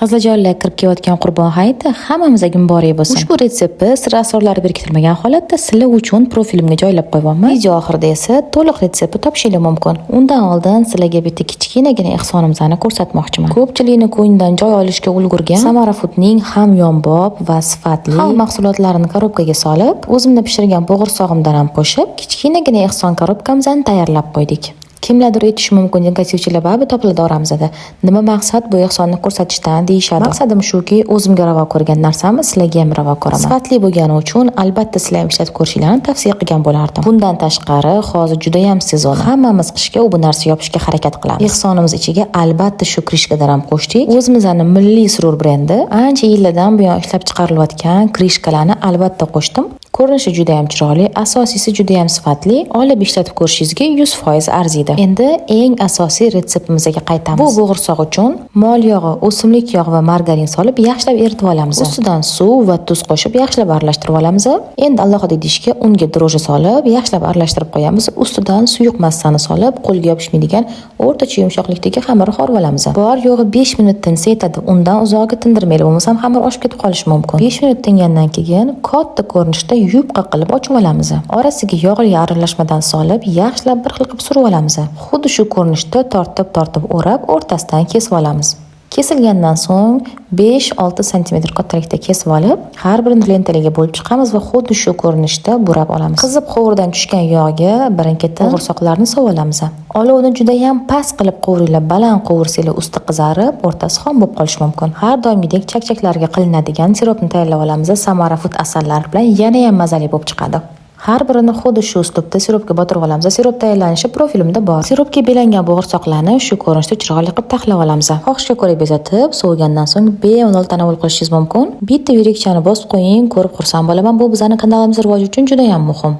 Hazajonlar kirib kelayotgan Qurbon hayiti hammamizga muborak bo'lsin. Ushbu retseptni sir asrorlari berkitilmagan holatda sizlar uchun profilimga joylab qo'yganman. Video oxirida esa to'liq retseptni topishingiz mumkin. Undan oldin sizlarga bitta kichkinagina ehsonimizni ko'rsatmoqchiman. Ko'pchilikning ko'nglidan joy olishga ulgurgan Samara Foodning hamyonbop va sifatli mahsulotlarini korobkaga solib, o'zimda pishirgan bo'g'irsoqimdan ham qo'shib, kichkinagina ehson korobkamizni tayyorlab qo'ydik. Kimlardir aytishi mumkin, negativchilar babi topiladi oramizda. Nima maqsad bu ehsonni ko'rsatishdan deyishadi. Maqsadim shuki, o'zimga ravo ko'rgan narsamni sizlarga ham ravo ko'raman. Sifatli bo'lgani uchun albatta sizlar ham ishlatib ko'rishingizni tavsiya qilgan bo'lardim. Bundan tashqari, hozir juda ham sezon. Hammamiz qishga bu narsa yopishga harakat qilamiz. Ehsonimiz ichiga albatta shu krishkadan ham qo'shdik. O'zimizning milliy surur brendi ancha yillardan buyon ishlab chiqarilayotgan krishkalarni albatta qo'shdim. Ko'rinishi juda ham chiroyli, asosiysi juda ham sifatli. Olib ishlatib ko'rishingizga 100% arziydi. Endi eng asosiy retseptimizga qaytamiz. Bu bo'g'irsoq uchun mol yog'i, o'simlik yog'i va margarin solib yaxshilab eritib olamiz. Ustidan suv va tuz qo'shib yaxshilab aralashtirib olamiz. Endi alohida idishga unga droji solib yaxshilab aralashtirib qo'yamiz. Ustidan suyuq massani solib qo'lga yopishmaydigan o'rtacha yumshoqlikdagi xamirni horib olamiz. Bor yo'g'i 5 minutdan setadi. Undan uzoqqa tindirmaylik, bo'lmasam xamir oshib ketib qolishi mumkin. 5 minut tingandan keyin katta ko'rinishda yupqa qilib ochib olamiz. Orasiga yog'li aralashmadan solib yaxshilab bir xil qilib surib olamiz. Xuddi shu ko'rinishda tortib o'rab, o'rtasidan kesib olamiz. Kesilgandan so'ng 5-6 cm kattalikda kesib olib, har birini lentalarga bo'lib chiqamiz va xuddi shu ko'rinishda burab olamiz. Qizib qovurdan tushgan yog'ga birin-ketin bo'g'irsoqlarni sovulamiz. Olovni juda ham past qilib qovuringlar, baland qovursanglar usti qizarib, o'rtasi xom bo'lib qolishi mumkin. Har doimgidek chakchaklarga qilinadigan siropni tayyorlab olamiz. Samara Food asallari bilan yana ham mazali bo'lib chiqadi. Har birini xuddi shu uslubda siropga botirib olamiz. Sirop tayyorlanishi profilimda bor. Siropga belangan bo'g'irsoqlarni shu ko'rinishda chiroyli qilib taxlab olamiz. Xohishga ko'ra bezatib, sovigandan so'ng bemalol tanovul qilishingiz mumkin. Bitta yurakchani bosib qo'ying, ko'rib xursand bo'laman. Bu bizning kanalimizning rivoji uchun juda ham muhim.